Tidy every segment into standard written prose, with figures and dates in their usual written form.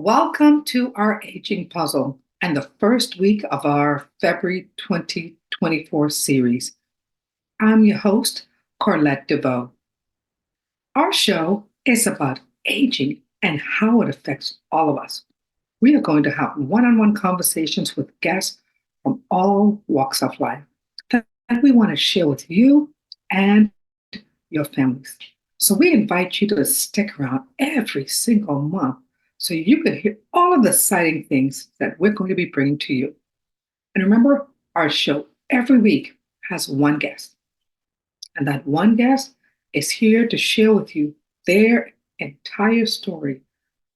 Welcome to our aging puzzle and the first week of our February 2024 series. I'm your host, Corlette Deveaux. Our show is about aging and how it affects all of us. We are going to have one-on-one conversations with guests from all walks of life that we want to share with you and your families. So we invite you to stick around every single month so you can hear all of the exciting things that we're going to be bringing to you. And remember, our show every week has one guest. And that one guest is here to share with you their entire story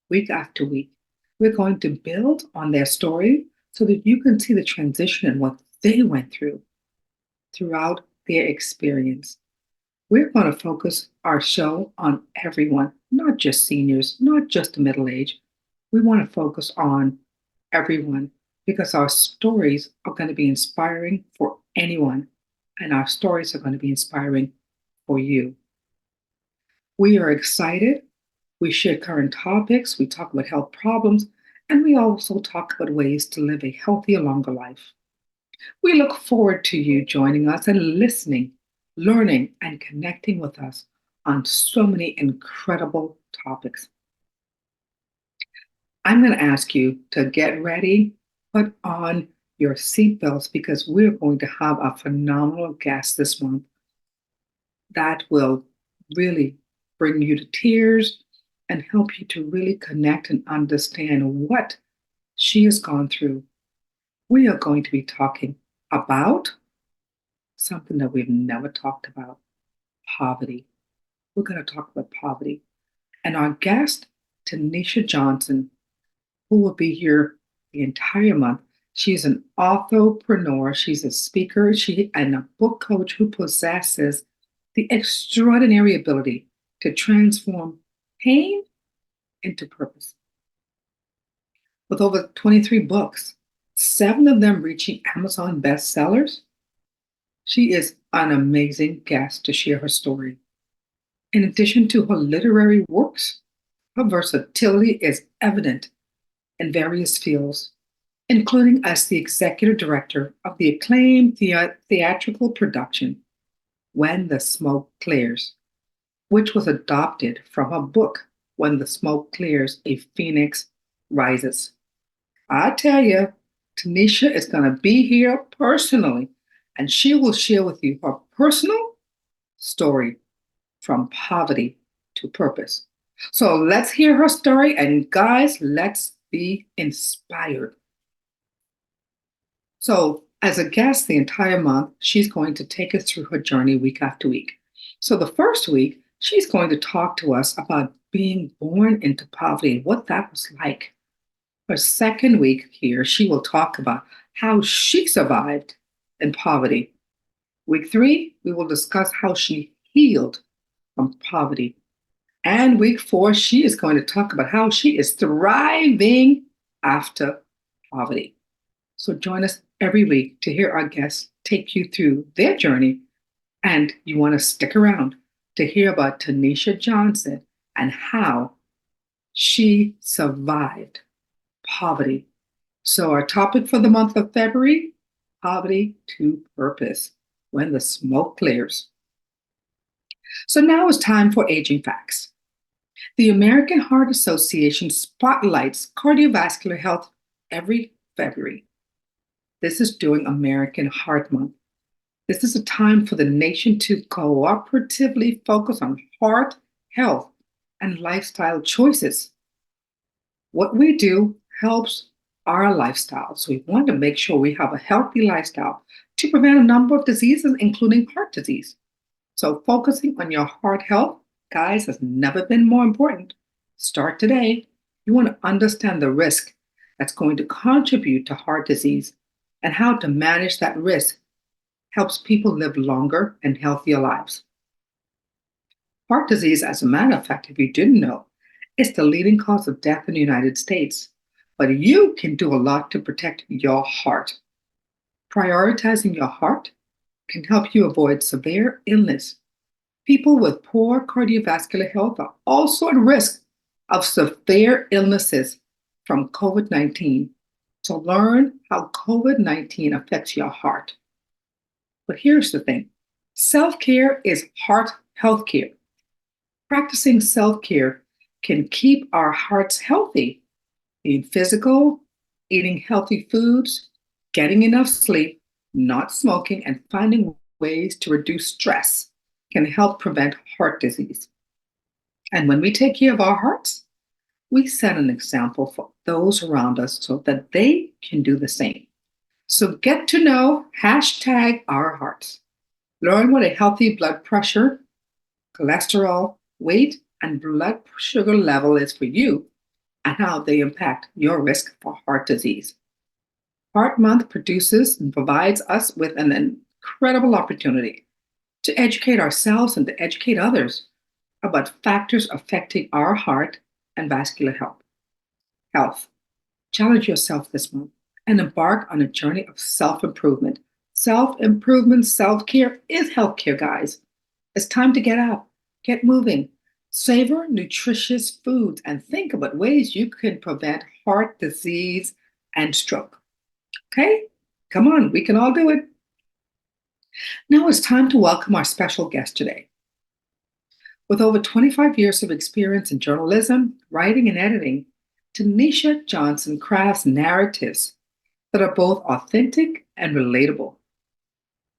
week after week. We're going to build on their story so that you can see the transition and what they went through throughout their experience. We're going to focus our show on everyone, not just seniors, not just the middle age. We want to focus on everyone because our stories are going to be inspiring for anyone, and our stories are going to be inspiring for you. We are excited. We share current topics. We talk about health problems, and we also talk about ways to live a healthier, longer life. We look forward to you joining us and listening, learning, and connecting with us on so many incredible topics. I'm going to ask you to get ready, put on your seatbelts because we're going to have a phenomenal guest this month that will really bring you to tears and help you to really connect and understand what she has gone through. We are going to be talking about something that we've never talked about, poverty. We're going to talk about poverty. And our guest, Tenita Johnson, who will be here the entire month. She's an authorpreneur, she's a speaker, and a book coach who possesses the extraordinary ability to transform pain into purpose. With over 23 books, 7 of them reaching Amazon bestsellers, she is an amazing guest to share her story. In addition to her literary works, her versatility is evident in various fields, including as the executive director of the acclaimed theatrical production, When the Smoke Clears, which was adopted from her book, When the Smoke Clears, A Phoenix Rises. I tell you, Tenita is going to be here personally, and she will share with you her personal story from poverty to purpose. So let's hear her story, and guys, let's be inspired. So, as a guest the entire month, she's going to take us through her journey week after week. So, the first week, she's going to talk to us about being born into poverty and what that was like. Her second week here, she will talk about how she survived in poverty. Week 3, we will discuss how she healed from poverty. And week 4, she is going to talk about how she is thriving after poverty. So join us every week to hear our guests take you through their journey. And you want to stick around to hear about Tenita Johnson and how she survived poverty. So our topic for the month of February, poverty to purpose, when the smoke clears. So now it's time for aging facts. The American Heart Association spotlights cardiovascular health every February. This is during American Heart Month. This is a time for the nation to cooperatively focus on heart health and lifestyle choices. What we do helps our lifestyle. So we want to make sure we have a healthy lifestyle to prevent a number of diseases, including heart disease. So focusing on your heart health, guys, has never been more important. Start today. You want to understand the risk that's going to contribute to heart disease and how to manage that risk helps people live longer and healthier lives. Heart disease, as a matter of fact, if you didn't know, is the leading cause of death in the United States. But you can do a lot to protect your heart. Prioritizing your heart can help you avoid severe illness. People with poor cardiovascular health are also at risk of severe illnesses from COVID-19. So learn how COVID-19 affects your heart. But here's the thing. Self-care is heart health care. Practicing self-care can keep our hearts healthy, being physical, eating healthy foods, getting enough sleep, not smoking, and finding ways to reduce stress can help prevent heart disease. And when we take care of our hearts, we set an example for those around us so that they can do the same. So get to know hashtag our hearts. Learn what a healthy blood pressure, cholesterol, weight, and blood sugar level is for you and how they impact your risk for heart disease. Heart Month produces and provides us with an incredible opportunity to educate ourselves and to educate others about factors affecting our heart and vascular health. Challenge yourself this month and embark on a journey of self-improvement. Self-improvement, self-care is healthcare, guys. It's time to get up, get moving, savor nutritious foods, and think about ways you can prevent heart disease and stroke. Okay? Come on, we can all do it. Now it's time to welcome our special guest today. With over 25 years of experience in journalism, writing, and editing, Tenita Johnson crafts narratives that are both authentic and relatable.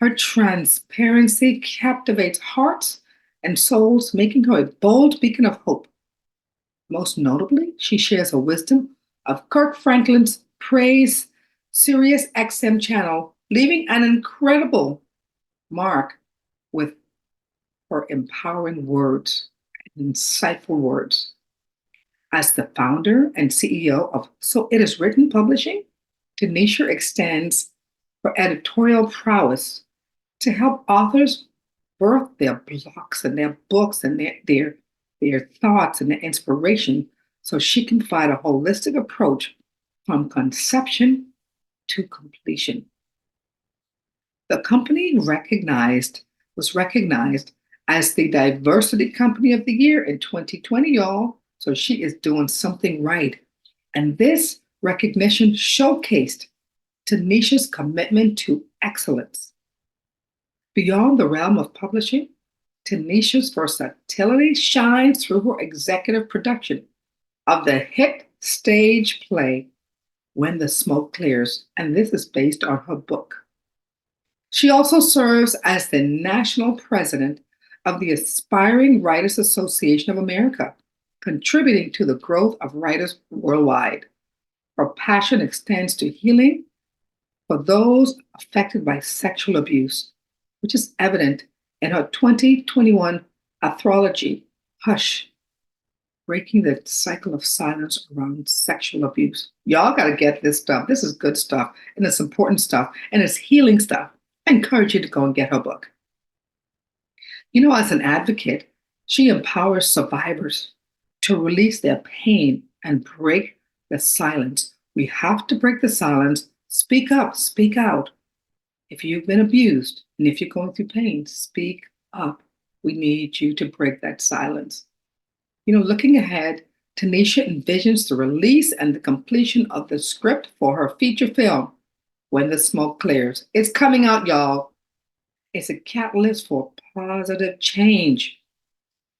Her transparency captivates hearts and souls, making her a bold beacon of hope. Most notably, she shares her wisdom of Kirk Franklin's Praise Sirius XM channel, leaving an incredible mark with her empowering words and insightful words. As the founder and CEO of So It Is Written Publishing, Tenita extends her editorial prowess to help authors birth their blocks and their books and their thoughts and their inspiration so she can provide a holistic approach from conception to completion. The company was recognized as the Diversity Company of the Year in 2020, y'all. So she is doing something right. And this recognition showcased Tenita's commitment to excellence. Beyond the realm of publishing, Tenita's versatility shines through her executive production of the hit stage play When the Smoke Clears, and this is based on her book. She also serves as the national president of the Aspiring Writers Association of America, contributing to the growth of writers worldwide. Her passion extends to healing for those affected by sexual abuse, which is evident in her 2021 anthology, Hush, Breaking the Cycle of Silence Around Sexual Abuse. Y'all got to get this stuff. This is good stuff, and it's important stuff, and it's healing stuff. I encourage you to go and get her book. You know, as an advocate, she empowers survivors to release their pain and break the silence. We have to break the silence. Speak up, speak out. If you've been abused and if you're going through pain, speak up. We need you to break that silence. You know, looking ahead, Tenita envisions the release and the completion of the script for her feature film, When the Smoke Clears. It's coming out, y'all. It's a catalyst for positive change.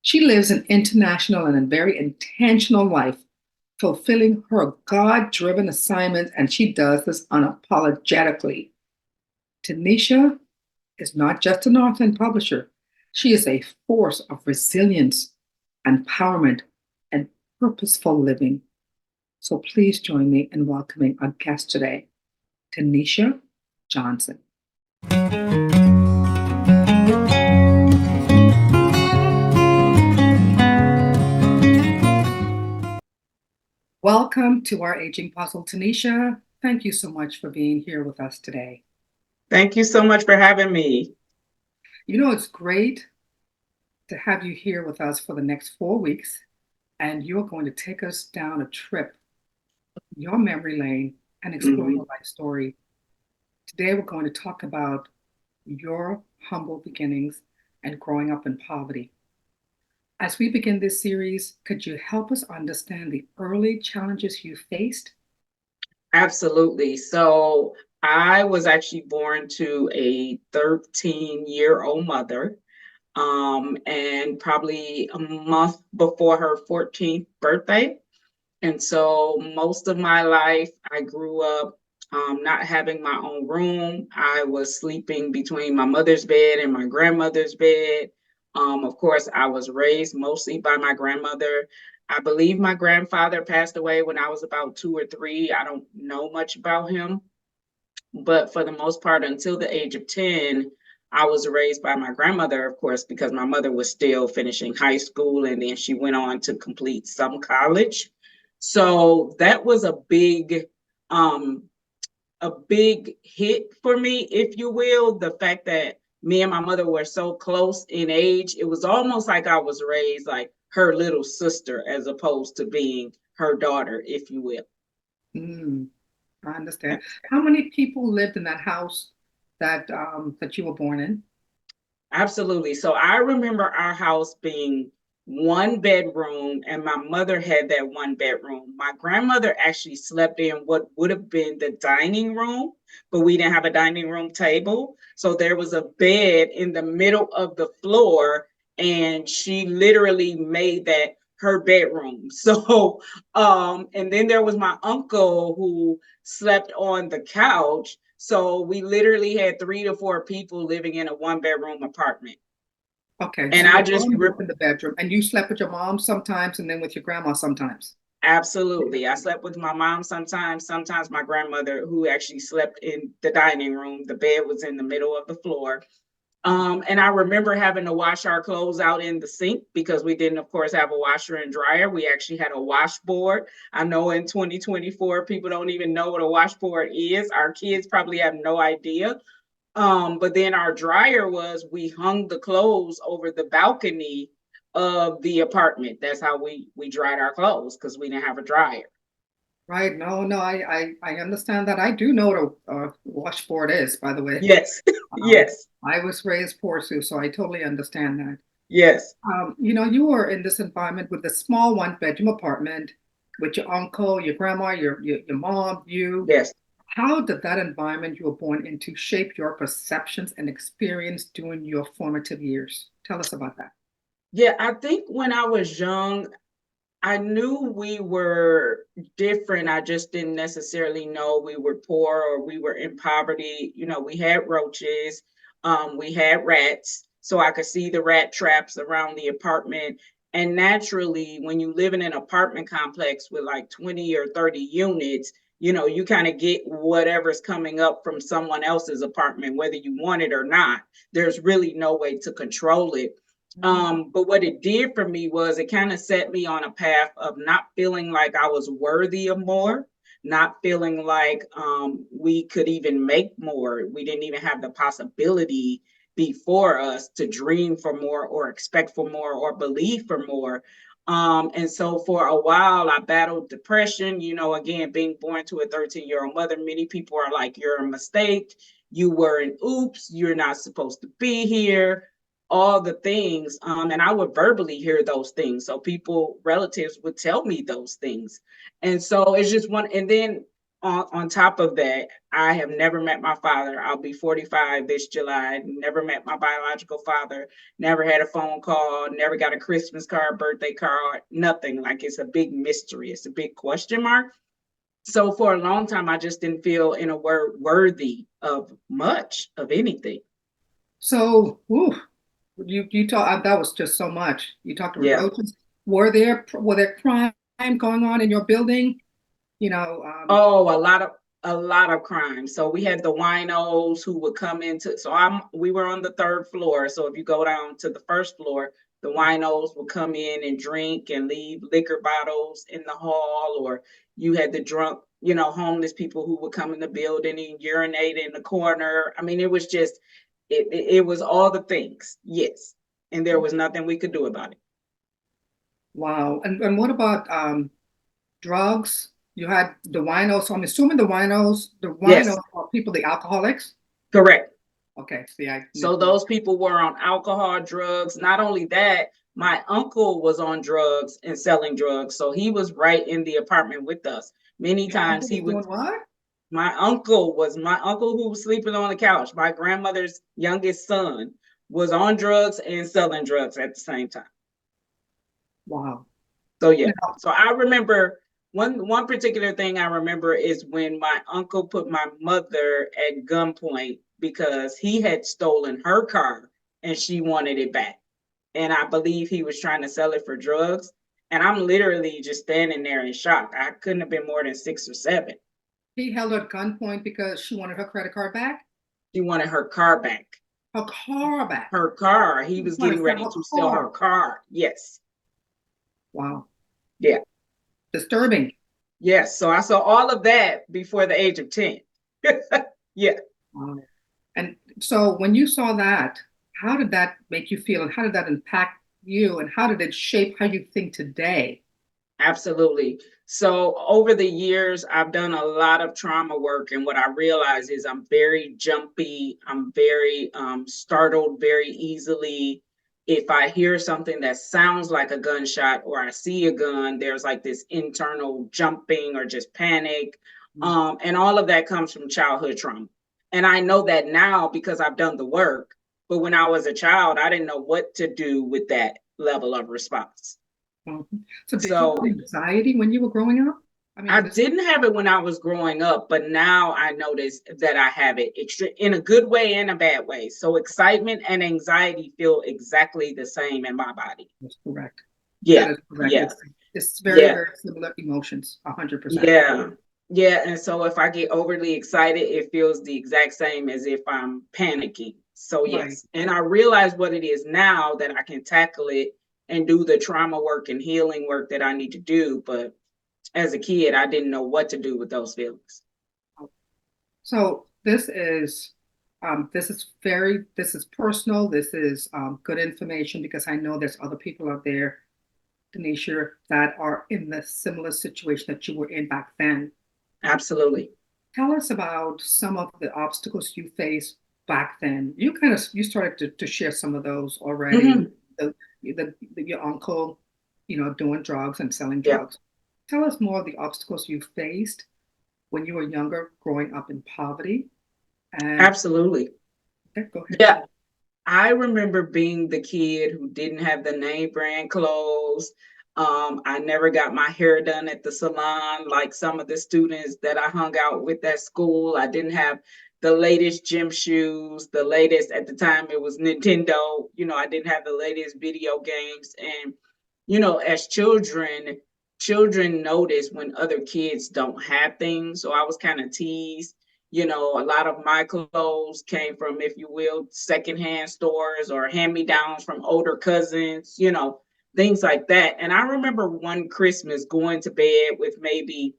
She lives an international and a very intentional life, fulfilling her God-driven assignments, and she does this unapologetically. Tenita is not just an author and publisher. She is a force of resilience, empowerment, and purposeful living. So please join me in welcoming our guest today, Tenita Johnson. Welcome to our Aging Puzzle, Tenita. Thank you so much for being here with us today. Thank you so much for having me. You know, it's great to have you here with us for the next 4 weeks, and you're going to take us down a trip, your memory lane, and explore your life story. Today, we're going to talk about your humble beginnings and growing up in poverty. As we begin this series, could you help us understand the early challenges you faced? Absolutely. So I was actually born to a 13-year-old mother, and probably a month before her 14th birthday. And so most of my life, I grew up not having my own room. I was sleeping between my mother's bed and my grandmother's bed. Of course, I was raised mostly by my grandmother. I believe my grandfather passed away when I was about 2 or 3. I don't know much about him, but for the most part, until the age of 10, I was raised by my grandmother, of course, because my mother was still finishing high school and then she went on to complete some college. So that was um, a big hit for me, if you will. The fact that me and my mother were so close in age, it was almost like I was raised like her little sister as opposed to being her daughter, if you will. Mm, I understand. How many people lived in that house that you were born in? Absolutely. So I remember our house being one bedroom, and my mother had that one bedroom. My grandmother actually slept in what would have been the dining room, but we didn't have a dining room table. So there was a bed in the middle of the floor, and she literally made that her bedroom. And then there was my uncle who slept on the couch. So we literally had 3 to 4 people living in a one-bedroom apartment. Okay, And so I your just mom lived in the bedroom and you slept with your mom sometimes and then with your grandma sometimes. absolutely. I slept with my mom sometimes my grandmother, who actually slept in the dining room. The bed was in the middle of the floor. And I remember having to wash our clothes out in the sink because we didn't, of course, have a washer and dryer. We actually had a washboard. I know in 2024, people don't even know what a washboard is. Our kids probably have no idea. But then our dryer was, we hung the clothes over the balcony of the apartment. That's how we dried our clothes because we didn't have a dryer. Right. No, no, I understand that. I do know what a washboard is, by the way. Yes, Um, yes, I was raised poor too, so I totally understand that. yes. You were in this environment with a small one-bedroom apartment with your uncle, your grandma, your mom, you. Yes. How did that environment you were born into shape your perceptions and experience during your formative years? Tell us about that. Yeah, I think when I was young, I knew we were different. I just didn't necessarily know we were poor or we were in poverty. You know, we had roaches, we had rats, so I could see the rat traps around the apartment. And naturally, when you live in an apartment complex with like 20 or 30 units, you know, you kind of get whatever's coming up from someone else's apartment, whether you want it or not. There's really no way to control it. But what it did for me was it kind of set me on a path of not feeling like I was worthy of more, not feeling like we could even make more. We didn't even have the possibility before us to dream for more or expect for more or believe for more. And so for a while, I battled depression. You know, again, being born to a 13-year-old mother, many people are like, you're a mistake. You were an oops. You're not supposed to be here, all the things. And I would verbally hear those things. So people, relatives would tell me those things. And so it's just one. And then on top of that, I have never met my father. I'll be 45 this July. Never met my biological father. Never had a phone call. Never got a Christmas card, birthday card, nothing. Like, it's a big mystery. It's a big question mark. So for a long time, I just didn't feel, in a word, worthy of much of anything. So, whew, you talk that was just so much. You talked about Yeah. roaches. Were there crime going on in your building? You know, Oh, a lot of crime. So we had the winos who would come into. So we were on the third floor. So if you go down to the first floor, the winos would come in and drink and leave liquor bottles in the hall, or you had the drunk, homeless people who would come in the building and urinate in the corner. I mean, it was just it was all the things. Yes. And there was nothing we could do about it. wow. And what about drugs? You had the winos. So I'm assuming the winos Yes, are people, the alcoholics. correct. Okay, see, I So knew. those people were on alcohol, drugs. Not only that, My uncle was on drugs and selling drugs, so he was right in the apartment with us. Many Your times uncle he was would. doing what? My uncle who was sleeping on the couch. My grandmother's youngest son was on drugs and selling drugs at the same time. Wow. So yeah. Now, So I remember one particular thing I remember is when my uncle put my mother at gunpoint because he had stolen her car and she wanted it back. And I believe he was trying to sell it for drugs. And I'm literally just standing there in shock. I couldn't have been more than 6 or 7. he held her at gunpoint because she wanted her credit card back. She wanted her car back. Her car back. Her car. He He was was trying to getting sell ready her to sell her car. car. Yes. Wow. Yeah. Disturbing. Yes. So I saw all of that before the age of 10. Yeah. Wow. And so when you saw that, how did that make you feel? And how did that impact you? And how did it shape how you think today? Absolutely. So over the years, I've done a lot of trauma work, and what I realize is I'm very jumpy. I'm very startled very easily. If I hear something that sounds like a gunshot or I see a gun, there's like this internal jumping or just panic. And all of that comes from childhood trauma. And I know that now because I've done the work. But when I was a child, I didn't know what to do with that level of response. Mhm. So did you So have anxiety when you were growing up? I mean, I this, didn't have it when I was growing up, but now I notice that I have it in a good way and a bad way. So excitement and anxiety feel exactly the same in my body. that's correct. That Yeah, is correct. yeah, It's very, yeah, very similar emotions, 100%. yeah, yeah. And so if I get overly excited, it feels the exact same as if I'm panicking. So Right. yes, and I realize what it is now that I can tackle it and do the trauma work and healing work that I need to do. But as a kid, I didn't know what to do with those feelings. So this is personal. This is good information because I know there's other people out there, Denisha, that are in the similar situation that you were in back then. Absolutely. Tell us about some of the obstacles you faced back then. You started to share some of those already. Mhm. Your uncle, doing drugs and selling Yep. drugs. Tell us more of the obstacles you faced when you were younger, growing up in poverty. And Absolutely. okay, go ahead. Yeah. I remember being the kid who didn't have the name brand clothes. I never got my hair done at the salon like some of the students that I hung out with at school. I didn't have the latest gym shoes, the latest at the time it was Nintendo. I didn't have the latest video games. And, as children notice when other kids don't have things. So I was kind of teased. A lot of my clothes came from, if you will, secondhand stores or hand me downs from older cousins, things like that. And I remember one Christmas going to bed with maybe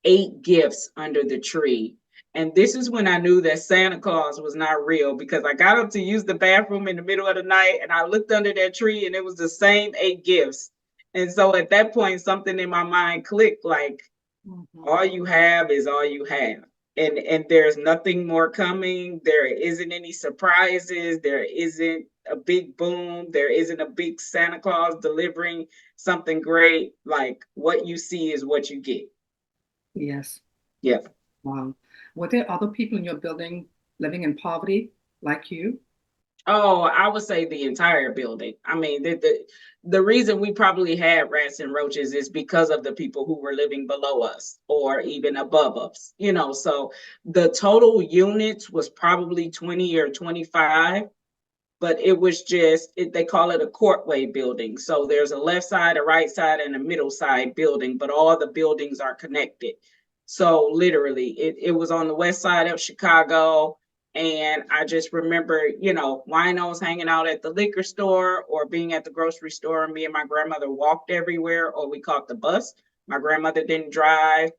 8 gifts under the tree. And this is when I knew that Santa Claus was not real because I got up to use the bathroom in the middle of the night and I looked under that tree and it was the same 8 gifts. And so at that point, something in my mind clicked like, Mhm. all you have is all you have. And there's nothing more coming. There isn't any surprises. There isn't a big boom. There isn't a big Santa Claus delivering something great. Like what you see is what you get. Yes. Yeah. Wow. Were there other people in your building living in poverty like you? Oh, I would say the entire building. I mean, the reason we probably had rats and roaches is because of the people who were living below us or even above us, So the total units was probably 20 or 25, but it was they call it a courtway building. So there's a left side, a right side, and a middle side building, but all the buildings are connected. So literally, it was on the west side of Chicago. And I just remember, winos hanging out at the liquor store or being at the grocery store. Me and my grandmother walked everywhere or we caught the bus. My grandmother didn't drive.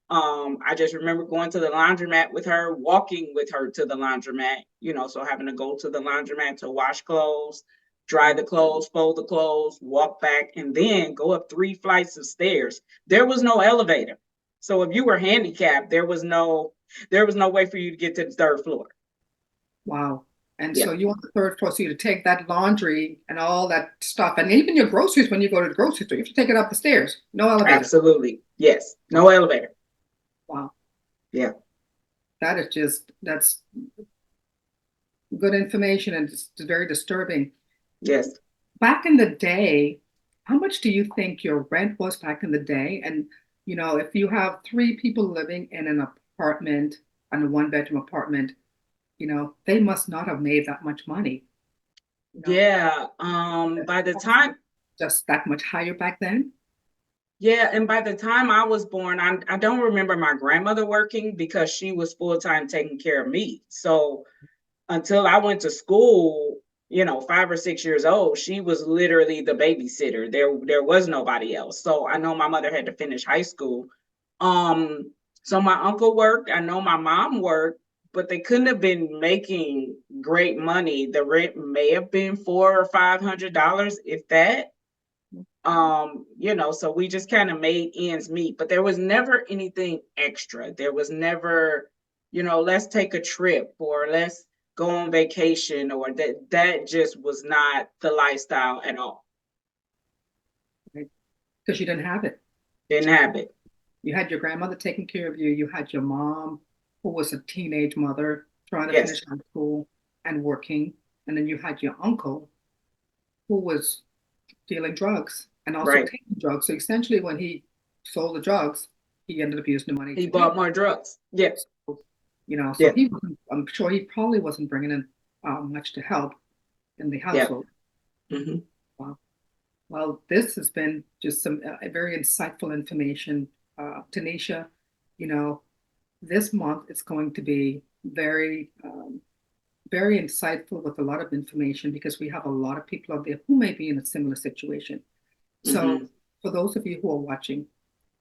I just remember going to the laundromat with her, walking with her to the laundromat, so having to go to the laundromat to wash clothes, dry the clothes, fold the clothes, walk back, and then go up 3 flights of stairs. There was no elevator. So if you were handicapped, there was no way for you to get to the third floor. Wow. And Yeah, so you on the third floor, so you to take that laundry and all that stuff, and even your groceries when you go to the grocery store, you have to take it up the stairs. No elevator. absolutely. Yes. No elevator. Wow, Yeah. that's good information and it's very disturbing. Yes. Back in the day, how much do you think your rent was back in the day? And if you have three people living in an apartment, in a one-bedroom apartment, they must not have made that much money. You know, Yeah. By the time, just that much higher back then. yeah, and by the time I was born, I don't remember my grandmother working because she was full time taking care of me. So until I went to school, 5 or 6 years old, she was literally the babysitter. There was nobody else. So I know my mother had to finish high school. Um, so my uncle worked. I know my mom worked, but they couldn't have been making great money. The rent may have been $400 or $500, if that. So we just kind of made ends meet, but there was never anything extra. There was never, let's take a trip or let's go on vacation, or that just was not the lifestyle at all. Right? Because you didn't have it. Didn't have it. You had your grandmother taking care of you. You had your mom, who was a teenage mother trying to Yes, finish high school and working. And then you had your uncle, who was dealing drugs and also right. taking drugs. So essentially, when he sold the drugs, he ended up using the money He to pay. bought more drugs. Yeah, So, so yeah, he wasn't, I'm sure he probably wasn't bringing in much to help in the yeah. household. Hmm. Wow. Well, this has been just some very insightful information. Tanisha, you know, this month it's going to be very insightful with a lot of information because we have a lot of people out there who may be in a similar situation. So, Hmm. for those of you who are watching,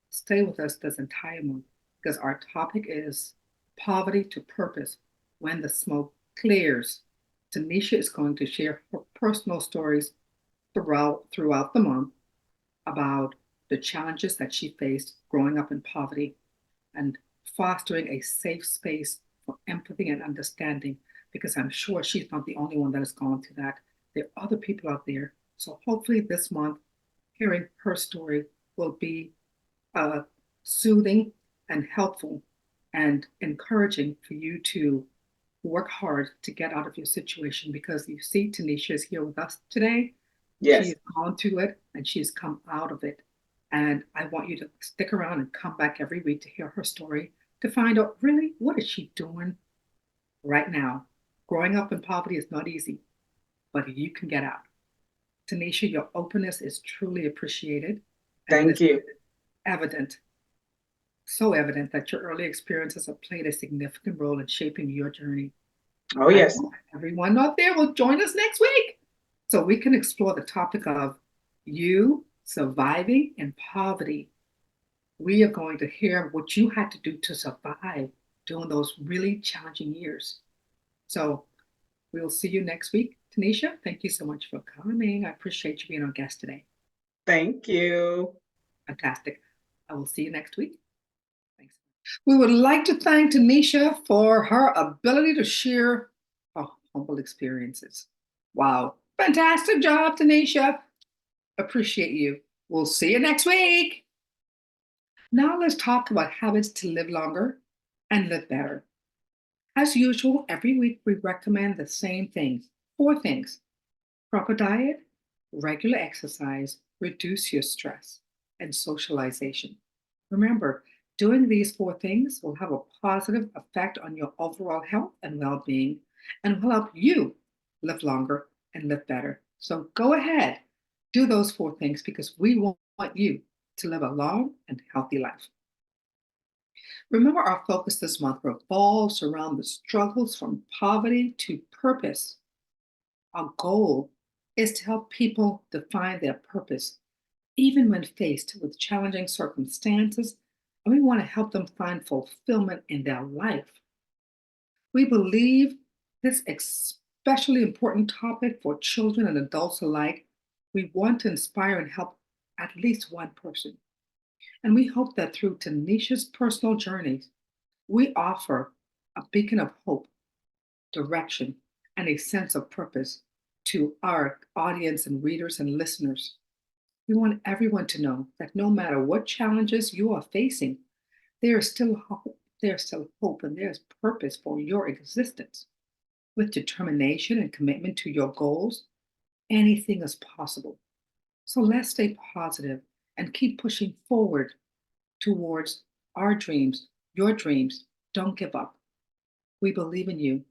stay with us this entire month because our topic is poverty to purpose when the smoke clears. Tanisha is going to share her personal stories throughout the month about the challenges that she faced growing up in poverty and fostering a safe space for empathy and understanding because I'm sure she's not the only one that has gone through that. There are other people out there. So hopefully this month, hearing her story will be uh, soothing and helpful and encouraging for you to work hard to get out of your situation because you see Tanisha is here with us today. Yes. She's gone through it and she's come out of it. And I want you to stick around and come back every week to hear her story to find out really what is she doing right now. Growing up in poverty is not easy, but you can get out. Tanisha, your openness is truly appreciated and it Thank is you. evident, so evident that your early experiences have played a significant role in shaping your journey. Oh, I yes. hope everyone out there will join us next week so we can explore the topic of you surviving in poverty. We are going to hear what you had to do to survive during those really challenging years. So we'll see you next week. Tanisha, thank you so much for coming. I appreciate you being our guest today. Thank you. Fantastic. I will see you next week. Thanks. We would like to thank Tanisha for her ability to share her humble experiences. Wow. Fantastic job, Tanisha. Appreciate you. We'll see you next week. Now let's talk about habits to live longer and live better. As usual, every week we recommend the same things, four things: proper diet, regular exercise, reduce your stress, and socialization. Remember, doing these four things will have a positive effect on your overall health and well being and will help you live longer and live better. So go ahead, do those four things because we want you to live a long and healthy life. Remember, our focus this month revolves around the struggles from poverty to purpose. Our goal is to help people define their purpose, even when faced with challenging circumstances, and we want to help them find fulfillment in their life. We believe this especially important topic for children and adults alike. We want to inspire and help at least one person. And we hope that through Tanisha's personal journeys, we offer a beacon of hope, direction, and a sense of purpose to our audience and readers and listeners. We want everyone to know that no matter what challenges you are facing, there is still hope. There's still hope and there's purpose for your existence. With determination and commitment to your goals, anything is possible. So let's stay positive and keep pushing forward towards our dreams, your dreams. Don't give up. We believe in you.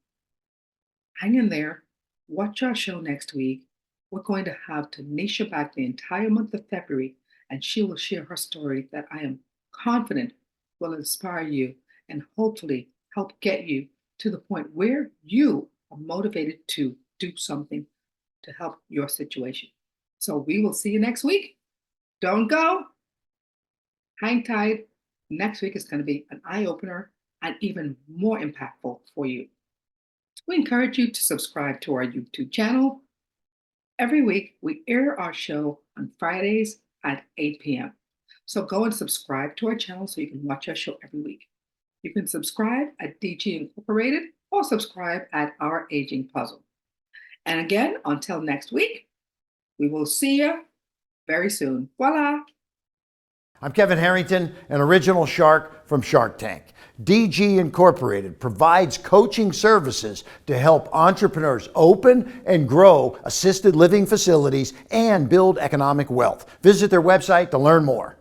Hang in there. Watch our show next week. We're going to have Tanisha back the entire month of February, and she will share her story that I am confident will inspire you and hopefully help get you to the point where you are motivated to do something to help your situation. So we will see you next week. Don't go. Hang tight. Next week is going to be an eye opener and even more impactful for you. We encourage you to subscribe to our YouTube channel. Every week, we air our show on Fridays at 8 p.m. So go and subscribe to our channel so you can watch our show every week. You can subscribe at DG Incorporated or subscribe at 𝐅𝐴𝐥𝐿. And again, until next week, we will see you very soon. Voila! I'm Kevin Harrington, an original shark from Shark Tank. DG Incorporated provides coaching services to help entrepreneurs open and grow assisted living facilities and build economic wealth. Visit their website to learn more.